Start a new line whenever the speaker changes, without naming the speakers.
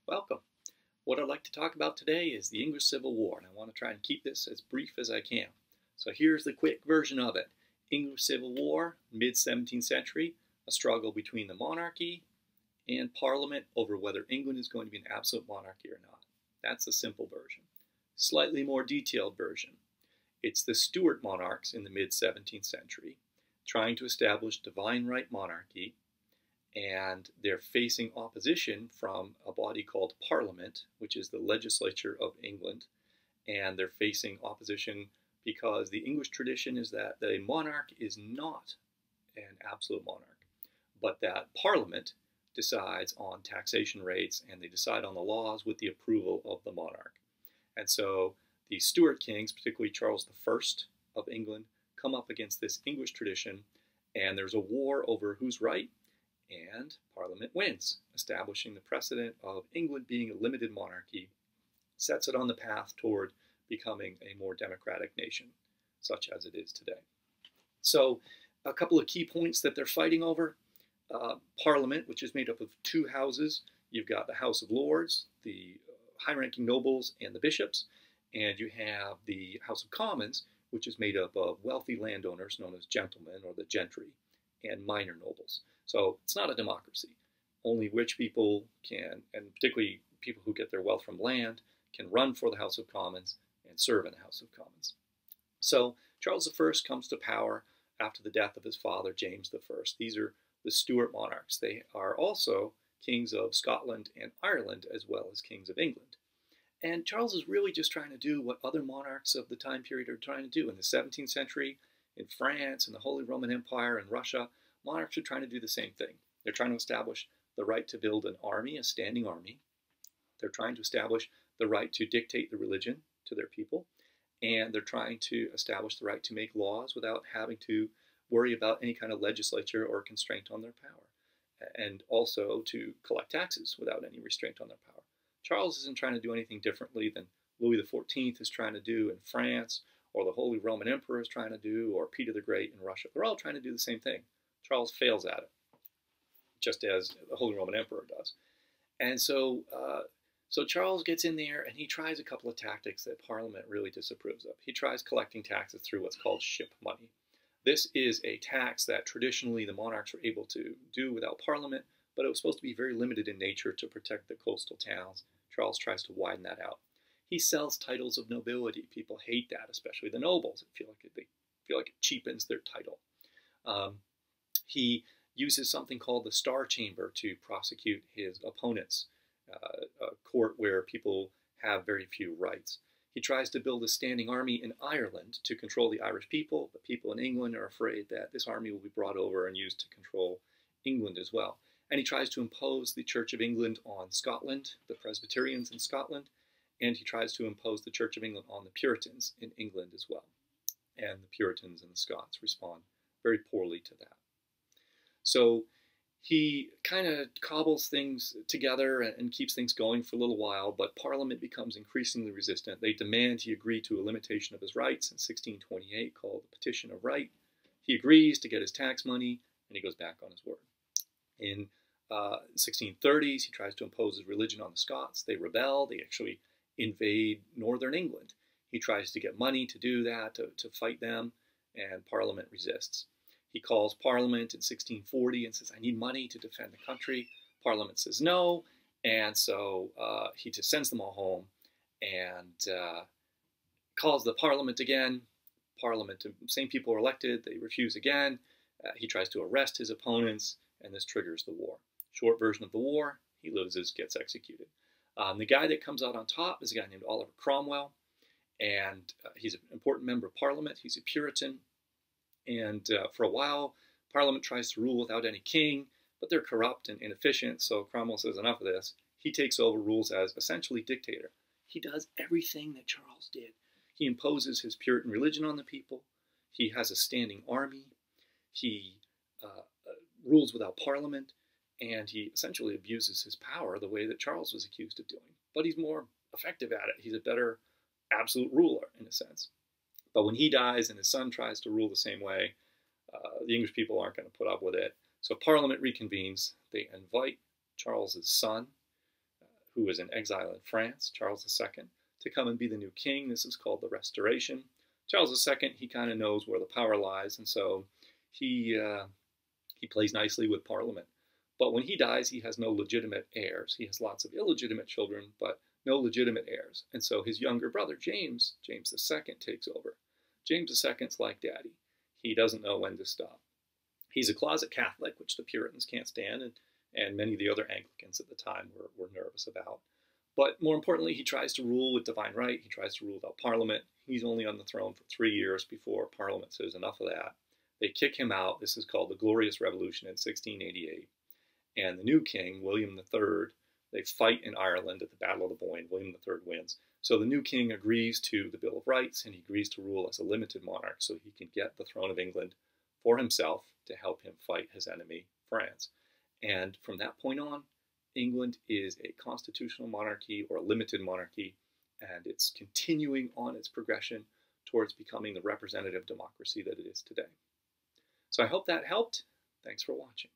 Welcome. What I'd like to talk about today is the English Civil War, and I want to try and keep this as brief as I can. So here's the quick version of it. English Civil War, mid-17th century, a struggle between the monarchy and Parliament over whether England is going to be an absolute monarchy or not. That's the simple version. Slightly more detailed version. It's the Stuart monarchs in the mid-17th century trying to establish divine right monarchy, and they're facing opposition from a body called Parliament, which is the legislature of England, and they're facing opposition because the English tradition is that a monarch is not an absolute monarch, but that Parliament decides on taxation rates and they decide on the laws with the approval of the monarch. And so the Stuart kings, particularly Charles I of England, come up against this English tradition, and there's a war over who's right, and Parliament wins, establishing the precedent of England being a limited monarchy, sets it on the path toward becoming a more democratic nation, such as it is today. So a couple of key points that they're fighting over. Parliament, which is made up of two houses. You've got the House of Lords, the high-ranking nobles and the bishops, and you have the House of Commons, which is made up of wealthy landowners known as gentlemen or the gentry, and minor nobles. So it's not a democracy. Only rich people can, and particularly people who get their wealth from land, can run for the House of Commons and serve in the House of Commons. So Charles I comes to power after the death of his father, James I. These are the Stuart monarchs. They are also kings of Scotland and Ireland, as well as kings of England. And Charles is really just trying to do what other monarchs of the time period are trying to do. In the 17th century, in France, in the Holy Roman Empire, in Russia, monarchs are trying to do the same thing. They're trying to establish the right to build an army, a standing army. They're trying to establish the right to dictate the religion to their people. And they're trying to establish the right to make laws without having to worry about any kind of legislature or constraint on their power. And also to collect taxes without any restraint on their power. Charles isn't trying to do anything differently than Louis XIV is trying to do in France, or the Holy Roman Emperor is trying to do, or Peter the Great in Russia. They're all trying to do the same thing. Charles fails at it, just as the Holy Roman Emperor does. And so Charles gets in there and he tries a couple of tactics that Parliament really disapproves of. He tries collecting taxes through what's called ship money. This is a tax that traditionally the monarchs were able to do without Parliament, but it was supposed to be very limited in nature to protect the coastal towns. Charles tries to widen that out. He sells titles of nobility. People hate that, especially the nobles. They feel like it cheapens their title. He uses something called the Star Chamber to prosecute his opponents, a court where people have very few rights. He tries to build a standing army in Ireland to control the Irish people, but people in England are afraid that this army will be brought over and used to control England as well. And he tries to impose the Church of England on Scotland, the Presbyterians in Scotland, and he tries to impose the Church of England on the Puritans in England as well. And the Puritans and the Scots respond very poorly to that. So he kind of cobbles things together and keeps things going for a little while, but Parliament becomes increasingly resistant. They demand he agree to a limitation of his rights in 1628 called the Petition of Right. He agrees to get his tax money, and he goes back on his word. In 1630s, he tries to impose his religion on the Scots. They rebel. They actually invade northern England. He tries to get money to do that, to fight them, and Parliament resists. He calls Parliament in 1640 and says, I need money to defend the country. Parliament says no, and so he just sends them all home and calls the Parliament again. Parliament, same people are elected, they refuse again. He tries to arrest his opponents, and this triggers the war. Short version of the war, he loses, gets executed. The guy that comes out on top is a guy named Oliver Cromwell, and he's an important member of Parliament. He's a Puritan. And for a while, Parliament tries to rule without any king, but they're corrupt and inefficient, so Cromwell says enough of this. He takes over, rules as essentially dictator. He does everything that Charles did. He imposes his Puritan religion on the people. He has a standing army. He rules without Parliament, and he essentially abuses his power the way that Charles was accused of doing. But he's more effective at it. He's a better absolute ruler, in a sense. But when he dies and his son tries to rule the same way, the English people aren't going to put up with it. So Parliament reconvenes. They invite Charles's son, who was in exile in France, Charles II, to come and be the new king. This is called the Restoration. Charles II, he kind of knows where the power lies, and so he plays nicely with Parliament. But when he dies, he has no legitimate heirs. He has lots of illegitimate children, but no legitimate heirs. And so his younger brother, James II, takes over. James II's like Daddy. He doesn't know when to stop. He's a closet Catholic, which the Puritans can't stand, and many of the other Anglicans at the time were nervous about. But more importantly, he tries to rule with divine right. He tries to rule without Parliament. He's only on the throne for 3 years before Parliament says enough of that. They kick him out. This is called the Glorious Revolution in 1688. And the new king, William III, they fight in Ireland at the Battle of the Boyne. William III wins. So the new king agrees to the Bill of Rights, and he agrees to rule as a limited monarch so he can get the throne of England for himself to help him fight his enemy, France. And from that point on, England is a constitutional monarchy or a limited monarchy, and it's continuing on its progression towards becoming the representative democracy that it is today. So I hope that helped. Thanks for watching.